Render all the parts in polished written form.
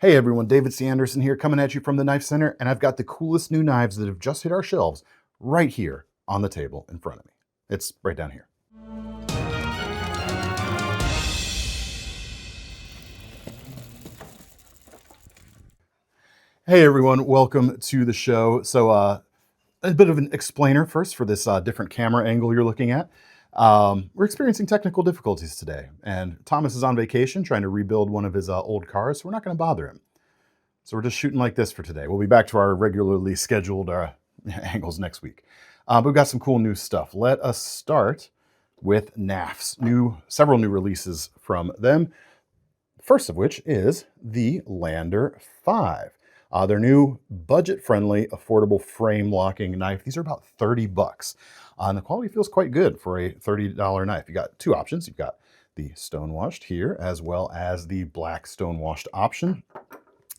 Hey everyone, David C. Anderson here coming at you from the Knife Center, and I've got the coolest new knives that have just hit our shelves right here on the table in front of me. It's right down here. Hey everyone, welcome to the show. So a bit of an explainer first for this different camera angle you're looking at. We're experiencing technical difficulties today, and Thomas is on vacation trying to rebuild one of his old cars, so we're not going to bother him. So we're just shooting like this for today. We'll be back to our regularly scheduled angles next week. But we've got some cool new stuff. Let us start with Knafs. Several new releases from them. First of which is the Lander 5. Their new budget-friendly, affordable frame locking knife. These are about 30 bucks. And the quality feels quite good for a $30 knife. You got two options. You've got the stone-washed here, as well as the black stone-washed option.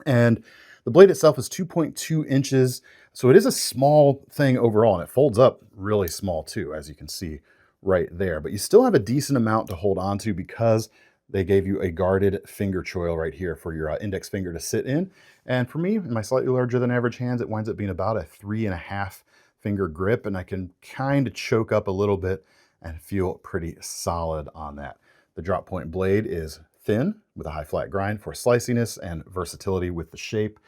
And the blade itself is 2.2 inches. So it is a small thing overall, and it folds up really small too, as you can see right there. But you still have a decent amount to hold on to because they gave you a guarded finger choil right here for your index finger to sit in. And for me, in my slightly larger than average hands, it winds up being about a 3.5 finger grip, and I can kind of choke up a little bit and feel pretty solid on that. The drop point blade is thin with a high flat grind for sliciness and versatility with the shape.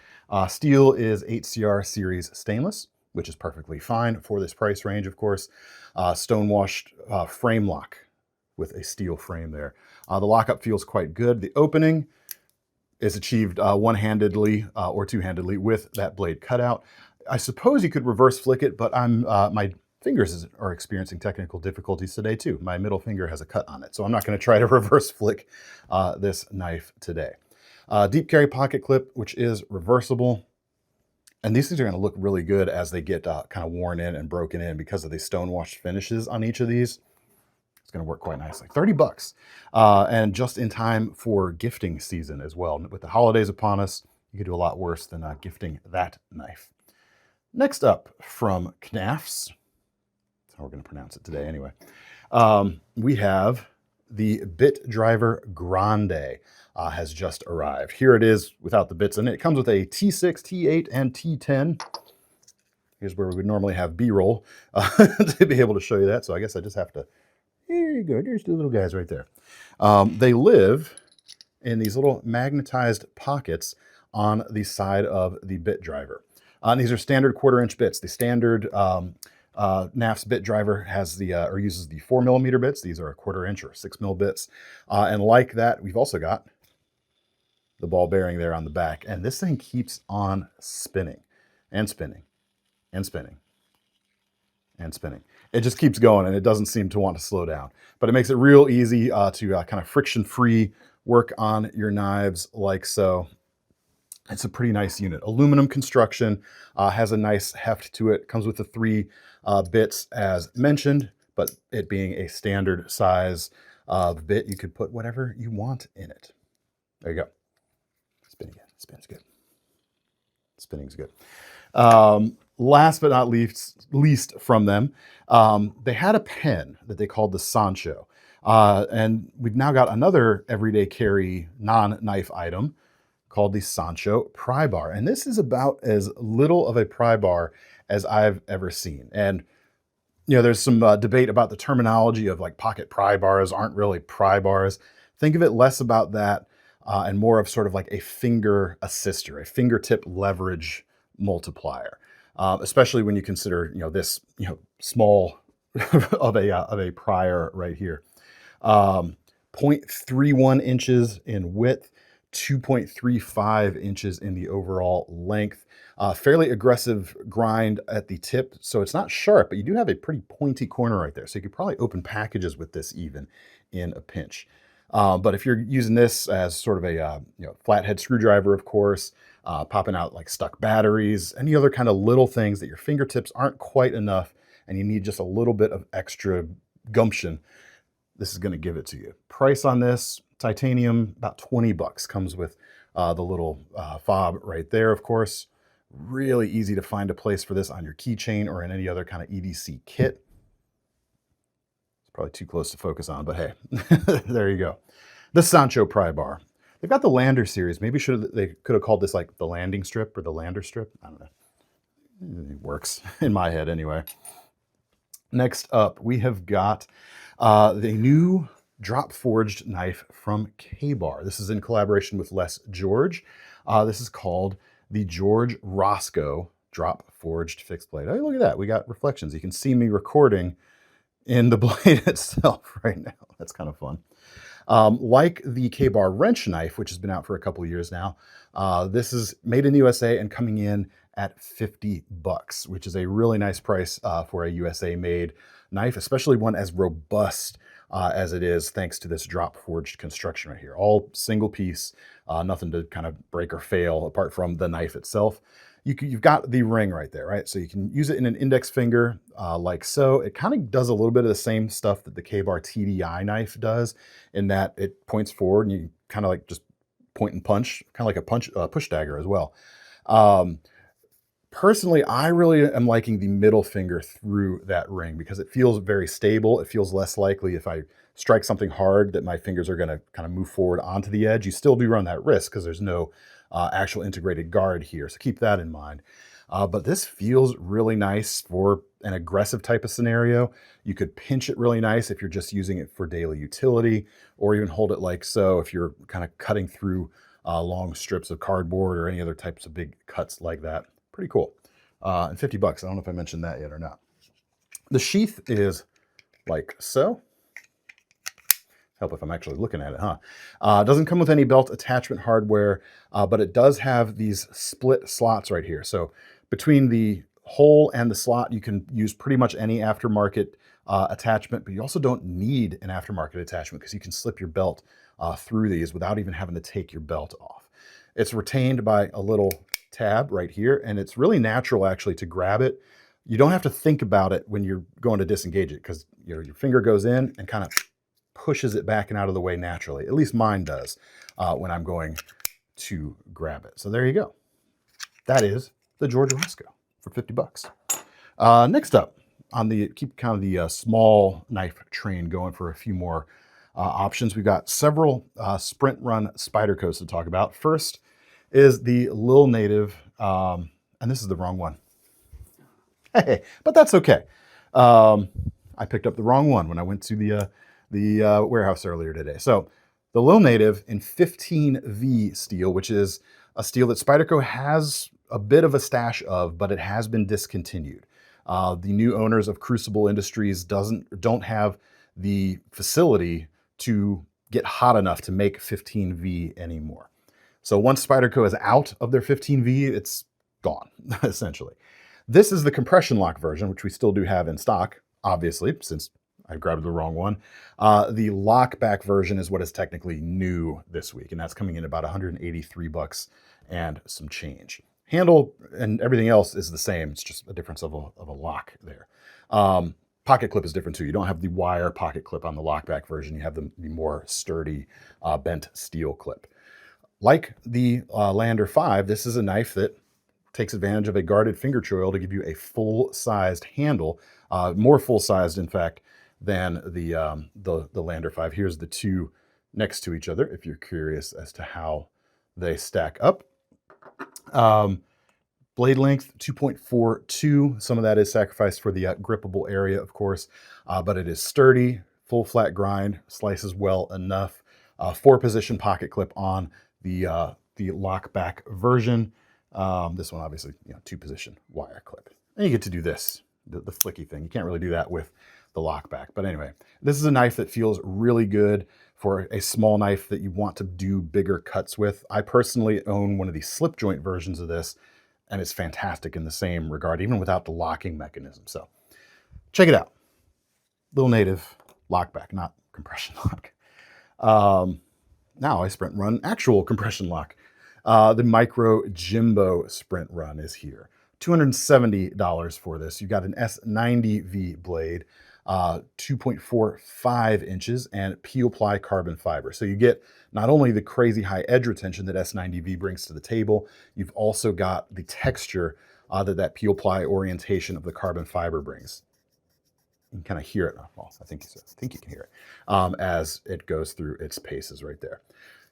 Steel is 8CR series stainless, which is perfectly fine for this price range, of course. Stone-washed frame lock with a steel frame there. The lockup feels quite good. The opening is achieved one-handedly or two-handedly with that blade cutout. I suppose you could reverse flick it, but my fingers are experiencing technical difficulties today too. My middle finger has a cut on it, so I'm not going to try to reverse flick this knife today. Deep carry pocket clip, which is reversible. And these things are going to look really good as they get kind of worn in and broken in because of the stone-washed finishes on each of these. It's going to work quite nicely. 30 bucks. And just in time for gifting season as well. With the holidays upon us, you could do a lot worse than gifting that knife. Next up from Knafs, that's how we're going to pronounce it today anyway, we have the bit driver Grande. Has just arrived. Here it is without the bits in it. It comes with a T6, T8, and T10. Here's where we would normally have B-roll to be able to show you that. So I guess I just have to, here you go, there's two little guys right there. They live in these little magnetized pockets on the side of the bit driver. These are standard 1/4-inch bits. The standard Knafs bit driver has or uses the 4mm bits. These are a 1/4-inch or 6mm bits. And like that, we've also got the ball bearing there on the back. And this thing keeps on spinning and spinning and spinning and spinning. It just keeps going, and it doesn't seem to want to slow down. But it makes it real easy to kind of friction-free work on your knives like so. It's a pretty nice unit. Aluminum construction, has a nice heft to it. Comes with the 3 bits as mentioned, but it being a standard size bit, you could put whatever you want in it. There you go. Spin again. Spin's good. Spinning's good. Last but not least from them, they had a pen that they called the Sancho. And we've now got another everyday carry non-knife item called the Sancho Pry Bar. And this is about as little of a pry bar as I've ever seen. And, you know, there's some debate about the terminology of like pocket pry bars aren't really pry bars. Think of it less about that and more of sort of like a finger assister, a fingertip leverage multiplier, especially when you consider, this, small of a prior right here. 0.31 inches in width, 2.35 inches in the overall length. Fairly aggressive grind at the tip, so it's not sharp, but you do have a pretty pointy corner right there. So you could probably open packages with this even in a pinch. But if you're using this as sort of a flathead screwdriver, of course, popping out like stuck batteries, any other kind of little things that your fingertips aren't quite enough and you need just a little bit of extra gumption, this is going to give it to you. Price on this, titanium, about 20 bucks. Comes with the little fob right there, of course. Really easy to find a place for this on your keychain or in any other kind of EDC kit. Probably too close to focus on, but hey, there you go. The Sancho Pry Bar. They've got the Lander series. Maybe they could have called this like the landing strip or the Lander strip. I don't know. It works in my head anyway. Next up, we have got the new drop forged knife from K-Bar. This is in collaboration with Les George. This is called the George Roscoe drop forged fixed blade. Oh, look at that. We got reflections. You can see me recording in the blade itself right now. That's kind of fun. Like the K-Bar wrench knife, which has been out for a couple of years now, this is made in the USA and coming in at $50, which is a really nice price for a USA made knife, especially one as robust as it is, thanks to this drop forged construction right here. All single piece, nothing to kind of break or fail apart from the knife itself. You've got the ring right there, right? So you can use it in an index finger like so. It kind of does a little bit of the same stuff that the K-Bar TDI knife does, in that it points forward and you kind of like just point and punch, kind of like a push dagger as well. Personally, I really am liking the middle finger through that ring because it feels very stable. It feels less likely if I strike something hard that my fingers are going to kind of move forward onto the edge. You still do run that risk because there's no actual integrated guard here, so keep that in mind. But this feels really nice for an aggressive type of scenario. You could pinch it really nice if you're just using it for daily utility, or even hold it like so if you're kind of cutting through long strips of cardboard or any other types of big cuts like that. Pretty cool. And $50. I don't know if I mentioned that yet or not. The sheath is like so. Help if I'm actually looking at it, huh? It doesn't come with any belt attachment hardware, but it does have these split slots right here. So between the hole and the slot, you can use pretty much any aftermarket attachment, but you also don't need an aftermarket attachment because you can slip your belt through these without even having to take your belt off. It's retained by a little tab right here, and it's really natural actually to grab it. You don't have to think about it when you're going to disengage it because your finger goes in and kind of pushes it back and out of the way naturally. At least mine does when I'm going to grab it. So there you go. That is the George Roscoe for $50. Next up, on the keep kind of the small knife train going for a few more options. We've got several sprint run Spydercos to talk about. First is the Lil Native, and this is the wrong one. Hey, but that's okay. I picked up the wrong one when I went to the warehouse earlier today. So the Lil Native in 15V steel, which is a steel that Spyderco has a bit of a stash of, but it has been discontinued. The new owners of Crucible Industries don't have the facility to get hot enough to make 15V anymore. So once Spyderco is out of their 15V, it's gone, essentially. This is the compression lock version, which we still do have in stock, obviously, since I grabbed the wrong one. The lockback version is what is technically new this week, and that's coming in about $183 and some change. Handle and everything else is the same. It's just a difference of a lock there. Pocket clip is different too. You don't have the wire pocket clip on the lockback version. You have the more sturdy bent steel clip. Like the Lander 5, this is a knife that takes advantage of a guarded finger choil to give you a full-sized handle, more full-sized, in fact, than the Lander 5. Here's the two next to each other, if you're curious as to how they stack up. Blade length, 2.42. Some of that is sacrificed for the grippable area, of course, but it is sturdy, full flat grind, slices well enough. 4-position pocket clip on the lockback version. This one, obviously, 2-position wire clip. And you get to do this, the flicky thing. You can't really do that with the lockback. But anyway, this is a knife that feels really good for a small knife that you want to do bigger cuts with. I personally own one of the slip joint versions of this, and it's fantastic in the same regard, even without the locking mechanism. So check it out. Lil Native lockback, not compression lock. Now I sprint run actual compression lock. The MicroJimbo sprint run is here. $270 for this. You've got an S90V blade, 2.45 inches, and peel ply carbon fiber. So you get not only the crazy high edge retention that S90V brings to the table, you've also got the texture that peel ply orientation of the carbon fiber brings. You can kind of hear it. Well, I think you can hear it as it goes through its paces right there.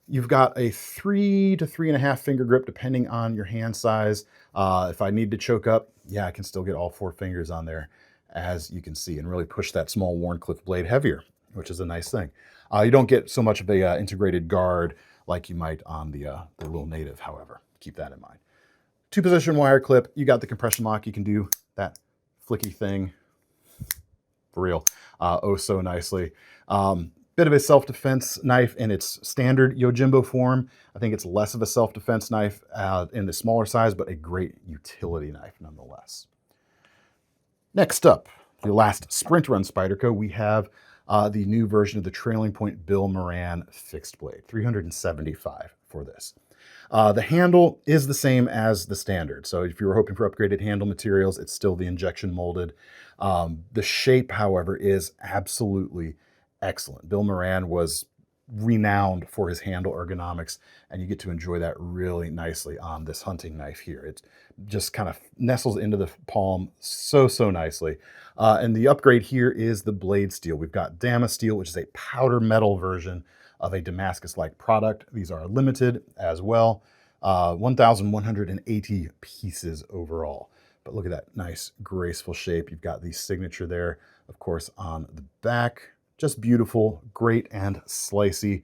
You've got a 3 to 3.5 finger grip, depending on your hand size. If I need to choke up, yeah, I can still get all 4 fingers on there, as you can see, and really push that small Wharncliffe blade heavier, which is a nice thing. You don't get so much of a integrated guard like you might on the little Native, however. Keep that in mind. 2-position wire clip. You got the compression lock. You can do that flicky thing for real. Oh, so nicely. Bit of a self-defense knife in its standard Yojimbo form. I think it's less of a self-defense knife in the smaller size, but a great utility knife nonetheless. Next up, the last sprint run Spyderco, we have the new version of the Trailing Point Bill Moran fixed blade, $375 for this. The handle is the same as the standard. So if you were hoping for upgraded handle materials, it's still the injection molded. The shape, however, is absolutely excellent. Bill Moran was renowned for his handle ergonomics, and you get to enjoy that really nicely on this hunting knife here. It just kind of nestles into the palm so nicely. And the upgrade here is the blade steel. We've got Damasteel, which is a powder metal version of a Damascus-like product. These are limited as well. 1,180 pieces overall. But look at that nice, graceful shape. You've got the signature there, of course, on the back. Just beautiful, great, and slicey.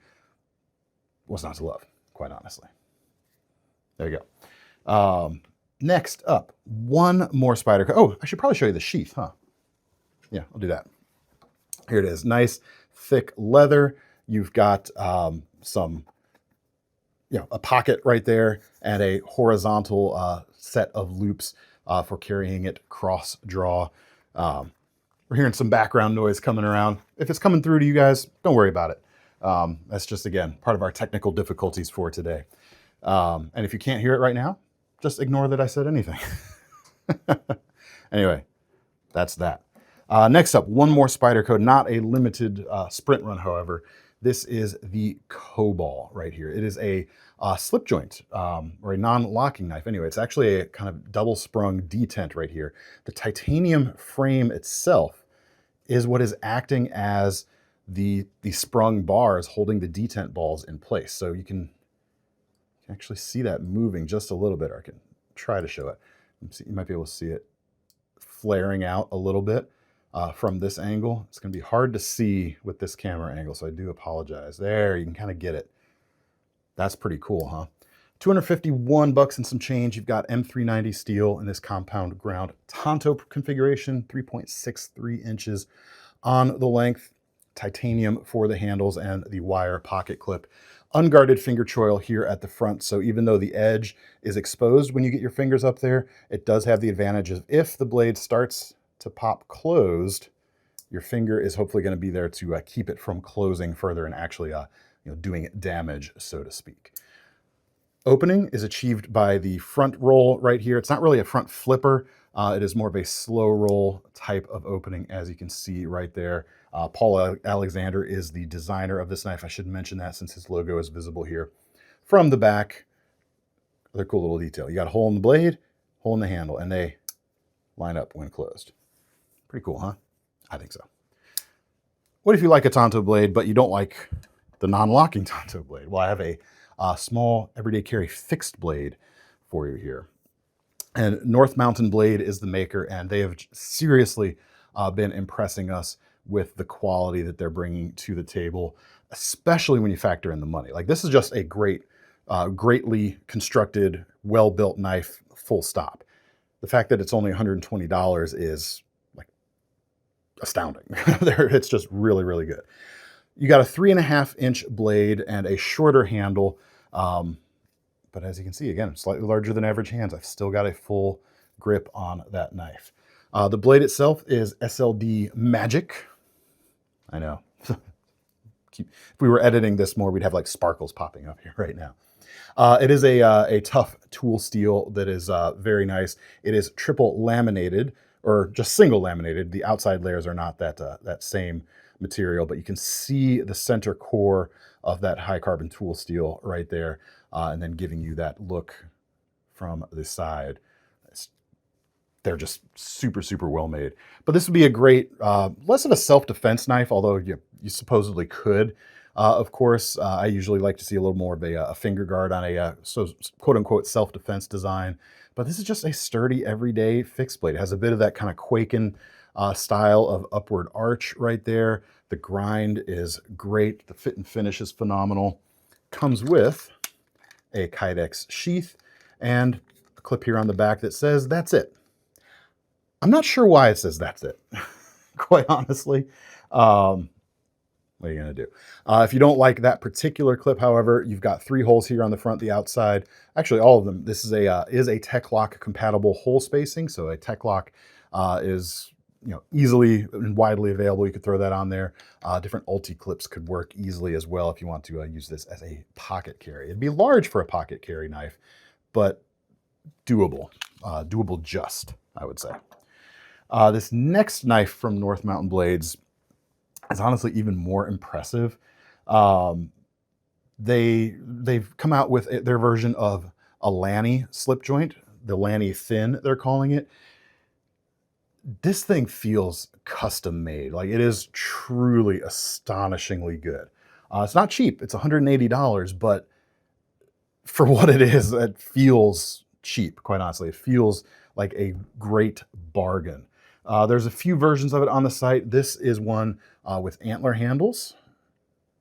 What's not to love, quite honestly. There you go. Next up, one more Spyderco. Oh, I should probably show you the sheath, huh? Yeah, I'll do that. Here it is. Nice, thick leather. You've got some, a pocket right there and a horizontal set of loops for carrying it cross draw. We're hearing some background noise coming around. If it's coming through to you guys, don't worry about it. That's just, again, part of our technical difficulties for today. And if you can't hear it right now, just ignore that I said anything. Anyway, that's that. Next up, one more Spyderco, not a limited sprint run, however. This is the COBOL right here. It is a slip joint or a non-locking knife. Anyway, it's actually a kind of double sprung detent right here. The titanium frame itself is what is acting as the sprung bars holding the detent balls in place. So you can actually see that moving just a little bit. Or I can try to show it. You might be able to see it flaring out a little bit from this angle. It's going to be hard to see with this camera angle, so I do apologize. There, you can kind of get it. That's pretty cool, huh? $251 and some change. You've got M390 steel in this compound ground Tonto configuration, 3.63 inches on the length, titanium for the handles and the wire pocket clip. Unguarded finger choil here at the front, so even though the edge is exposed when you get your fingers up there, it does have the advantage of if the blade starts to pop closed, your finger is hopefully going to be there to keep it from closing further and actually doing damage, so to speak. Opening is achieved by the front roll right here. It's not really a front flipper. It is more of a slow roll type of opening, as you can see right there. Paul Alexander is the designer of this knife. I should mention that since his logo is visible here. From the back, another cool little detail. You got a hole in the blade, hole in the handle, and they line up when closed. Pretty cool, huh? I think so. What if you like a Tonto blade, but you don't like the non-locking Tonto blade? Well, I have a small everyday carry fixed blade for you here. And North Mountain Blade is the maker, and they have seriously been impressing us with the quality that they're bringing to the table, especially when you factor in the money. Like, this is just a greatly constructed, well-built knife, full stop. The fact that it's only $120 is like astounding. It's just really, really good. You got a 3.5-inch blade and a shorter handle. But as you can see, again, slightly larger than average hands. I've still got a full grip on that knife. The blade itself is SLD Magic. I know. If we were editing this more, we'd have like sparkles popping up here right now. It is a tough tool steel that is very nice. It is triple laminated, or just single laminated. The outside layers are not that same material, but you can see the center core of that high carbon tool steel right there, and then giving you that look from the side. They're just super, super well made. But this would be a great, less of a self-defense knife, although you supposedly could. Of course, I usually like to see a little more of a finger guard on a so quote-unquote self-defense design, but this is just a sturdy, everyday fixed blade. It has a bit of that kind of quaking style of upward arch right there. The grind is great. The fit and finish is phenomenal. Comes with a Kydex sheath and a clip here on the back that says, "That's it." I'm not sure why it says "that's it," quite honestly. What are you going to do? If you don't like that particular clip, however, you've got 3 holes here on the front, the outside. Actually, all of them. This is a Tek-Lock compatible hole spacing. So a Tek-Lock is easily and widely available. You could throw that on there. Different Ulti clips could work easily as well if you want to use this as a pocket carry. It'd be large for a pocket carry knife, but doable. Doable just, I would say. This next knife from North Mountain Blades is honestly even more impressive. They've come out with their version of a Lanny slip joint, the Lanny Thin, they're calling it. This thing feels custom made. Like, it is truly astonishingly good. It's not cheap. It's $180, but for what it is, it feels cheap, quite honestly. It feels like a great bargain. There's a few versions of it on the site. This is one with antler handles.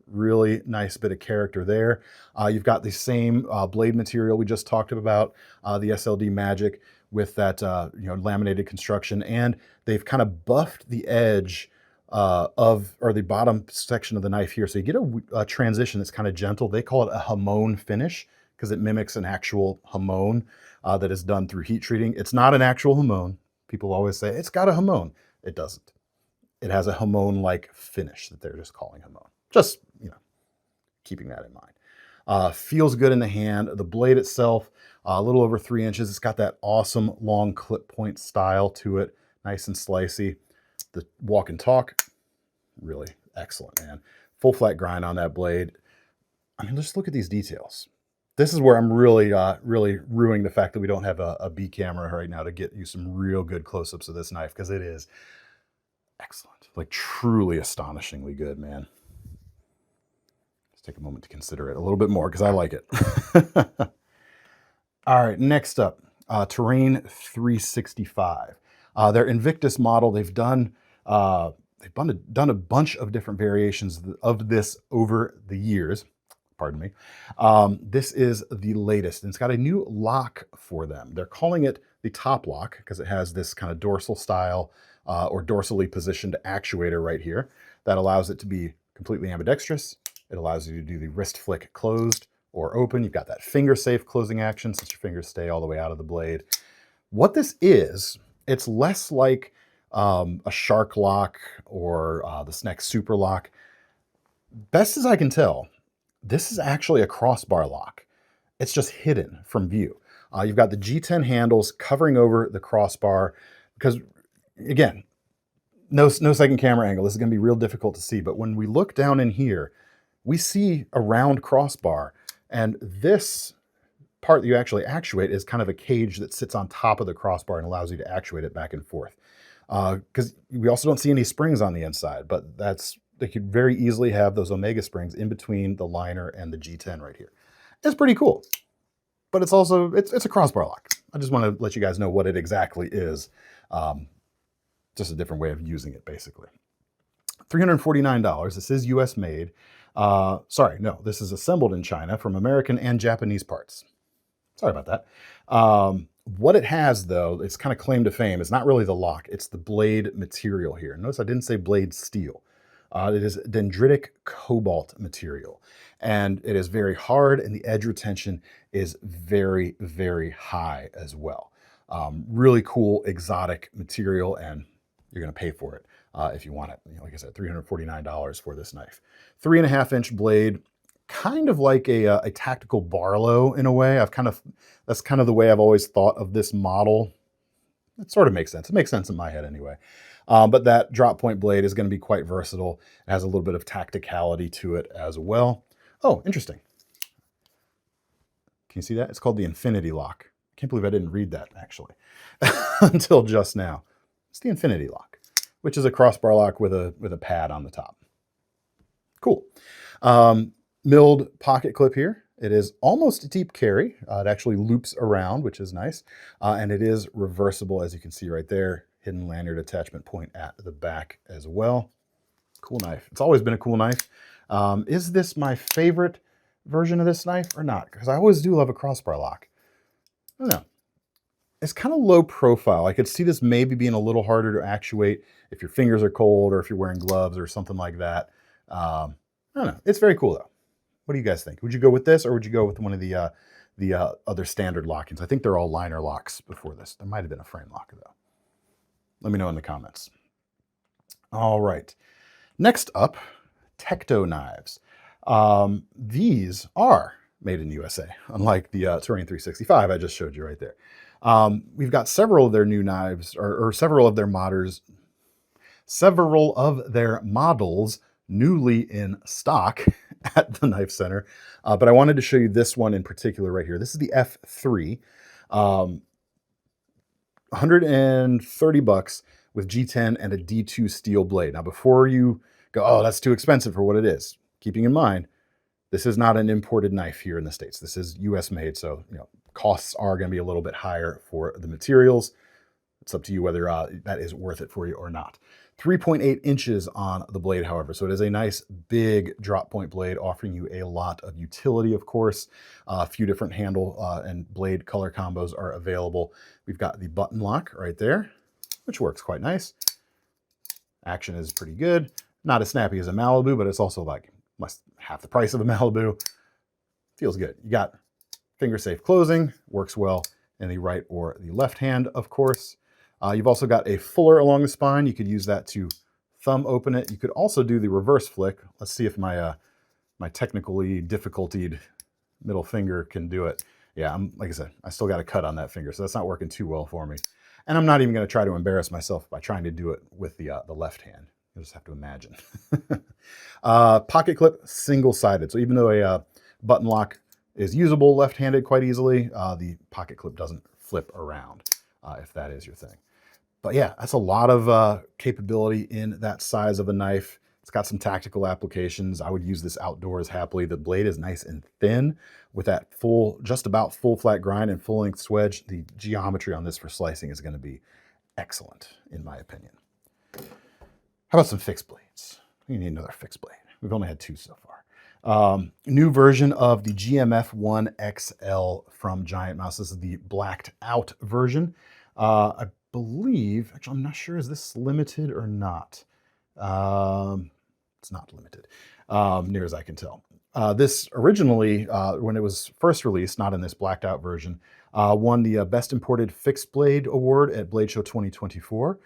Really nice bit of character there. You've got the same blade material we just talked about, the SLD Magic, with that laminated construction, and they've kind of buffed the edge or the bottom section of the knife here, so you get a transition that's kind of gentle. They call it a hamon finish because it mimics an actual hamon that is done through heat treating. It's not an actual hamon. People always say it's got a hamon. It doesn't. It has a hamon-like finish that they're just calling hamon. Just keeping that in mind. Feels good in the hand. The blade itself, a little over 3 inches. It's got that awesome long clip point style to it. Nice and slicey. The walk and talk, really excellent, man. Full flat grind on that blade. I mean, just look at these details. This is where I'm really ruining the fact that we don't have a B camera right now to get you some real good close-ups of this knife, because it is excellent. Like, truly astonishingly good, man. Let's take a moment to consider it a little bit more because I like it. All right, next up, Terrain 365. Their Invictus model. They've done a bunch of different variations of this over the years. Pardon me. This is the latest, and it's got a new lock for them. They're calling it the top lock because it has this kind of dorsal style or dorsally positioned actuator right here that allows it to be completely ambidextrous. It allows you to do the wrist flick closed or open. You've got that finger safe closing action since your fingers stay all the way out of the blade. What this is, it's less like a shark lock or the Sneck Super Lock. Best as I can tell, this is actually a crossbar lock. It's just hidden from view. You've got the G10 handles covering over the crossbar because, again, no second camera angle. This is going to be real difficult to see. But when we look down in here, we see a round crossbar. And this part that you actually actuate is kind of a cage that sits on top of the crossbar and allows you to actuate it back and forth. Because we also don't see any springs on the inside, but they could very easily have those Omega springs in between the liner and the G10 right here. It's pretty cool, but it's also, it's a crossbar lock. I just want to let you guys know what it exactly is. Just a different way of using it, basically. $349. This is US made. Sorry, no, this is assembled in China from American and Japanese parts. Sorry about that. What it has, though, its kind of claim to fame is not really the lock. It's the blade material here. Notice I didn't say blade steel. It is dendritic cobalt material, and it is very hard, and the edge retention is very, very high as well. Really cool, exotic material, and you're going to pay for it if you want it. Like I said, $349 for this knife. 3.5-inch blade, kind of like a tactical Barlow in a way. That's kind of the way I've always thought of this model. It sort of makes sense. It makes sense in my head anyway. But that drop point blade is going to be quite versatile. It has a little bit of tacticality to it as well. Oh, interesting. Can you see that? It's called the Infinity Lock. I can't believe I didn't read that, actually, until just now. It's the Infinity Lock, which is a crossbar lock with a pad on the top. Cool. Milled pocket clip here. It is almost a deep carry. It actually loops around, which is nice. And it is reversible, as you can see right there. Hidden lanyard attachment point at the back as well. Cool knife. It's always been a cool knife. Is this my favorite version of this knife or not? Because I always do love a crossbar lock. I don't know. It's kind of low profile. I could see this maybe being a little harder to actuate if your fingers are cold or if you're wearing gloves or something like that. I don't know. It's very cool though. What do you guys think? Would you go with this or would you go with one of the other standard lockings? I think they're all liner locks before this. There might have been a frame lock though. Let me know in the comments. All right. Next up, Tekto knives. These are made in USA, unlike the Terrain 365 I just showed you right there. We've got several of their new knives, or several of their models newly in stock at the KnifeCenter. But I wanted to show you this one in particular right here. This is the F3, 130 bucks with G10 and a D2 steel blade. Now, before you go, oh, that's too expensive for what it is, keeping in mind, this is not an imported knife here in the States. This is US made, so costs are going to be a little bit higher for the materials. It's up to you whether that is worth it for you or not. 3.8 inches on the blade, however. So it is a nice big drop point blade offering you a lot of utility, of course. A few different handle and blade color combos are available. We've got the button lock right there, which works quite nice. Action is pretty good. Not as snappy as a Malibu, but it's also like half the price of a Malibu. Feels good. You got finger safe closing, works well in the right or the left hand, of course. You've also got a fuller along the spine. You could use that to thumb open it. You could also do the reverse flick. Let's see if my my technically difficultied middle finger can do it. Yeah, like I said, I still got a cut on that finger, so that's not working too well for me. And I'm not even going to try to embarrass myself by trying to do it with the left hand. You'll just have to imagine. Pocket clip, single-sided. So even though a button lock is usable left-handed quite easily, the pocket clip doesn't flip around, if that is your thing. But yeah, that's a lot of capability in that size of a knife. It's got some tactical applications. I would use this outdoors happily. The blade is nice and thin with that just about full flat grind and full length swedge. The geometry on this for slicing is going to be excellent, in my opinion. How about some fixed blades? We need another fixed blade. We've only had two so far. New version of the GMF1-XL from GiantMouse. This is the blacked out version. I believe, actually, I'm not sure, is this limited or not? It's not limited, near as I can tell. This originally, when it was first released, not in this blacked out version, won the Best Imported Fixed Blade Award at Blade Show 2024,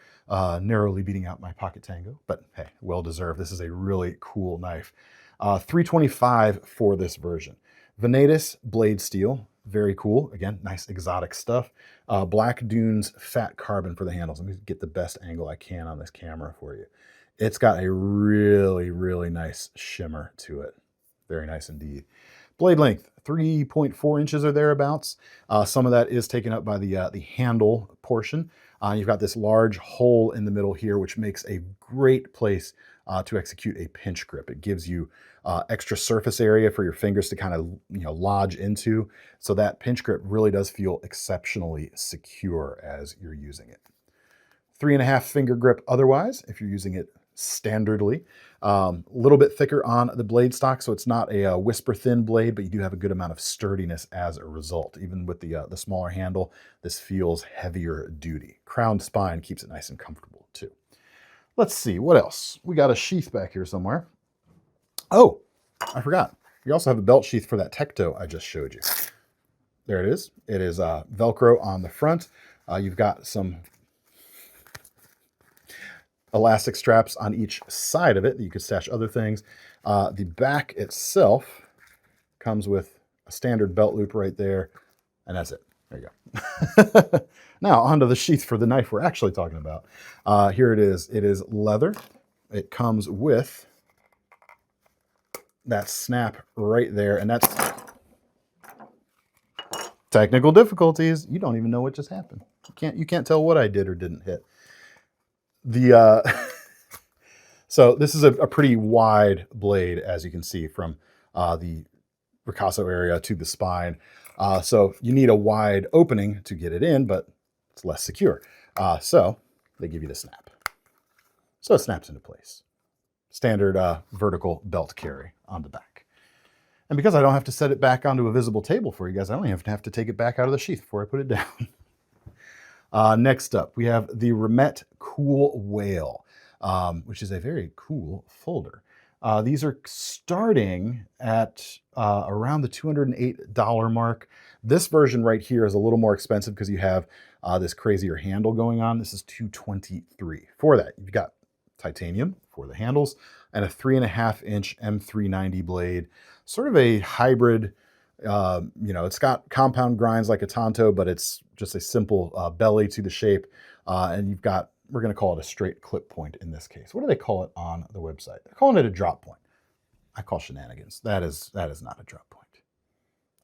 narrowly beating out my Pocket Tango, but hey, well deserved. This is a really cool knife. $325 for this version. Venatus blade steel, very cool. Again, nice exotic stuff. Black Dunes fat carbon for the handles. Let me get the best angle I can on this camera for you. It's got a really, really nice shimmer to it. Very nice indeed. Blade length, 3.4 inches or thereabouts. Some of that is taken up by the handle portion. You've got this large hole in the middle here, which makes a great place to execute a pinch grip. It gives you extra surface area for your fingers to kind of lodge into. So that pinch grip really does feel exceptionally secure as you're using it. 3.5 finger grip otherwise, if you're using it standardly. A little bit thicker on the blade stock, so it's not a whisper thin blade, but you do have a good amount of sturdiness as a result. Even with the smaller handle, this feels heavier duty. Crowned spine keeps it nice and comfortable too. Let's see, what else? We got a sheath back here somewhere. Oh, I forgot. You also have a belt sheath for that Tekto I just showed you. There it is. It is Velcro on the front. You've got some elastic straps on each side of it that you could stash other things. The back itself comes with a standard belt loop right there, and that's it. There you go. Now onto the sheath for the knife we're actually talking about. Here it is. It is leather. It comes with that snap right there, and that's technical difficulties. You don't even know what just happened. You can't tell what I did or didn't hit. The So this is a pretty wide blade, as you can see, from the ricasso area to the spine. So you need a wide opening to get it in, but it's less secure. So they give you the snap. So it snaps into place. Standard vertical belt carry on the back. And because I don't have to set it back onto a visible table for you guys, I only have to take it back out of the sheath before I put it down. Next up, we have the Remette Cool Whale, which is a very cool folder. These are starting at around the $208 mark. This version right here is a little more expensive because you have this crazier handle going on. This is $223. For that, you've got titanium for the handles and a 3.5-inch M390 blade, sort of a hybrid. It's got compound grinds like a Tonto, but it's just a simple belly to the shape. And you've got, we're going to call it a straight clip point in this case. What do they call it on the website? They're calling it a drop point. I call shenanigans. That is not a drop point.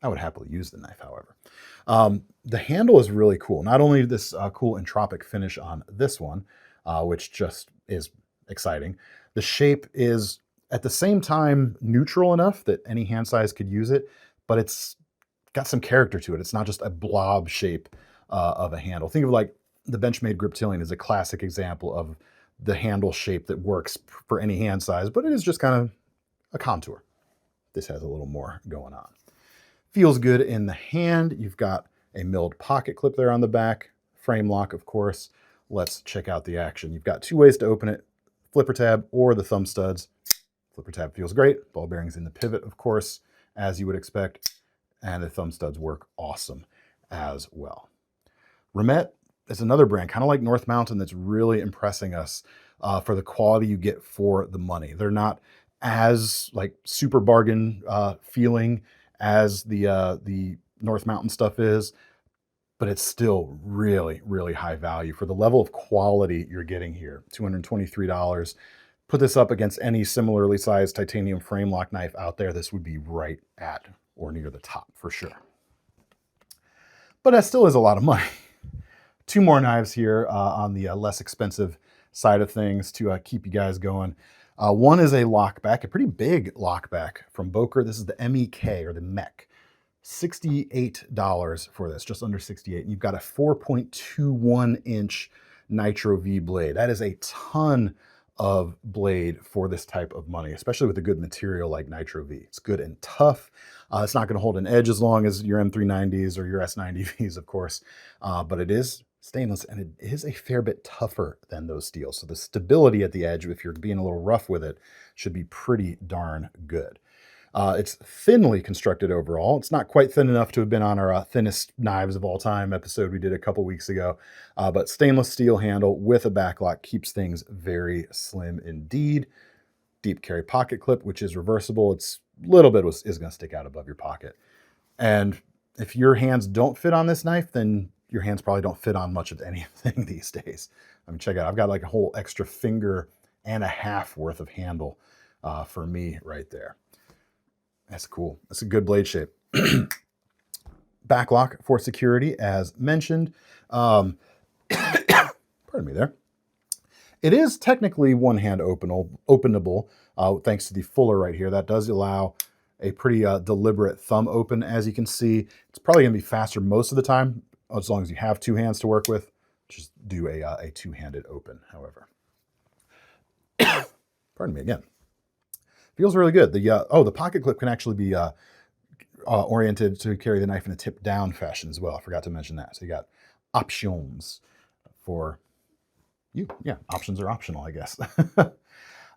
I would happily use the knife, however. The handle is really cool. Not only this cool entropic finish on this one, which just is exciting. The shape is at the same time neutral enough that any hand size could use it, but it's got some character to it. It's not just a blob shape of a handle. Think of like the Benchmade Griptilian is a classic example of the handle shape that works for any hand size, but it is just kind of a contour. This has a little more going on. Feels good in the hand. You've got a milled pocket clip there on the back, frame lock, of course. Let's check out the action. You've got two ways to open it, flipper tab or the thumb studs. Flipper tab feels great. Ball bearings in the pivot, of course, as you would expect. And the thumb studs work awesome as well. Remette is another brand, kind of like North Mountain, that's really impressing us for the quality you get for the money. They're not as like super bargain feeling as the North Mountain stuff is, but it's still really, really high value for the level of quality you're getting here. $223. Put this up against any similarly sized titanium frame lock knife out there, this would be right at or near the top for sure. But that still is a lot of money. Two more knives here on the less expensive side of things to keep you guys going. One is a lockback, a pretty big lockback from Boker. This is the MEK or the MEK. $68 for this, just under 68. And you've got a 4.21-inch Nitro V blade. That is a ton of blade for this type of money, especially with a good material like Nitro V. It's good and tough. It's not going to hold an edge as long as your M390s or your S90Vs, of course, but it is stainless and it is a fair bit tougher than those steels. So the stability at the edge, if you're being a little rough with it, should be pretty darn good. It's thinly constructed overall. It's not quite thin enough to have been on our thinnest knives of all time episode we did a couple weeks ago, but stainless steel handle with a backlock keeps things very slim indeed. Deep carry pocket clip, which is reversible. It's a little bit is going to stick out above your pocket. And if your hands don't fit on this knife, then your hands probably don't fit on much of anything these days. I mean, check it out. I've got like a whole extra finger and a half worth of handle for me right there. That's cool. That's a good blade shape. Backlock for security, as mentioned. Pardon me there. It is technically one-hand openable, thanks to the fuller right here. That does allow a pretty deliberate thumb open, as you can see. It's probably going to be faster most of the time, as long as you have two hands to work with. Just do a two-handed open, however. Pardon me again. Feels really good. The pocket clip can actually be oriented to carry the knife in a tip down fashion as well. I forgot to mention that. So you got options for you. Yeah, options are optional, I guess.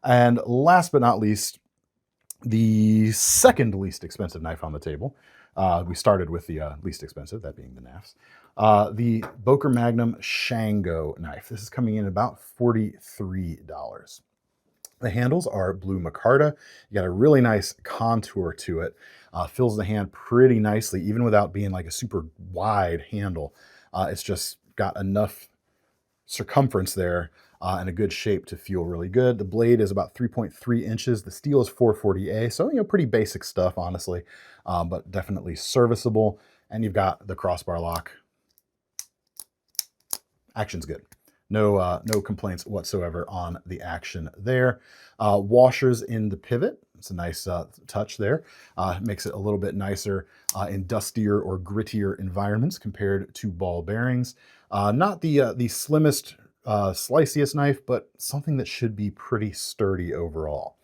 And last but not least, the second least expensive knife on the table. We started with the least expensive, that being the Knafs. The Boker Magnum Shango knife. This is coming in about $43. The handles are blue micarta. You got a really nice contour to it. Fills the hand pretty nicely, even without being like a super wide handle. It's just got enough circumference there and a good shape to feel really good. The blade is about 3.3 inches. The steel is 440A, so pretty basic stuff, honestly, but definitely serviceable. And you've got the crossbar lock. Action's good. No complaints whatsoever on the action there. Washers in the pivot. It's a nice touch there. Makes it a little bit nicer in dustier or grittier environments compared to ball bearings. Not the slimmest, sliciest knife, but something that should be pretty sturdy overall.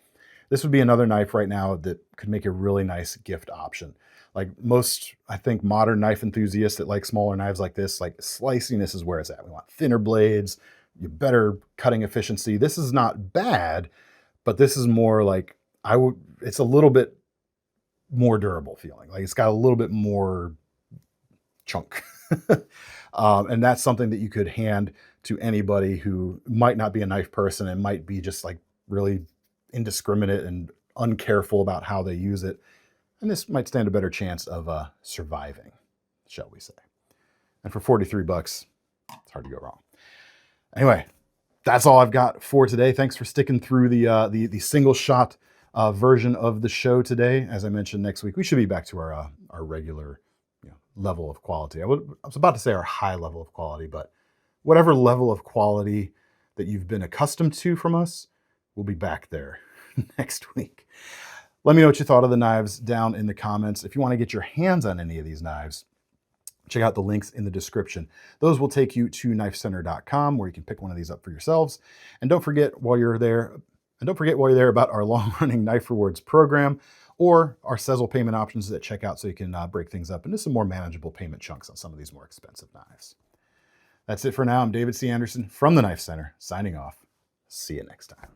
This would be another knife right now that could make a really nice gift option. Like most, I think, modern knife enthusiasts that like smaller knives like this, like sliciness is where it's at. We want thinner blades, better cutting efficiency. This is not bad, but this is more like, it's a little bit more durable feeling. Like it's got a little bit more chunk. And that's something that you could hand to anybody who might not be a knife person and might be just like really indiscriminate and uncareful about how they use it. And this might stand a better chance of surviving, shall we say. And for 43 bucks, it's hard to go wrong. Anyway, that's all I've got for today. Thanks for sticking through the single shot version of the show today. As I mentioned, next week we should be back to our regular level of quality. I was about to say our high level of quality, but whatever level of quality that you've been accustomed to from us, we'll be back there next week. Let me know what you thought of the knives down in the comments. If you want to get your hands on any of these knives, check out the links in the description. Those will take you to KnifeCenter.com where you can pick one of these up for yourselves. And don't forget while you're there about our long-running Knife Rewards program or our Sezzle payment options at checkout so you can break things up into some more manageable payment chunks on some of these more expensive knives. That's it for now. I'm David C. Anderson from the Knife Center, signing off. See you next time.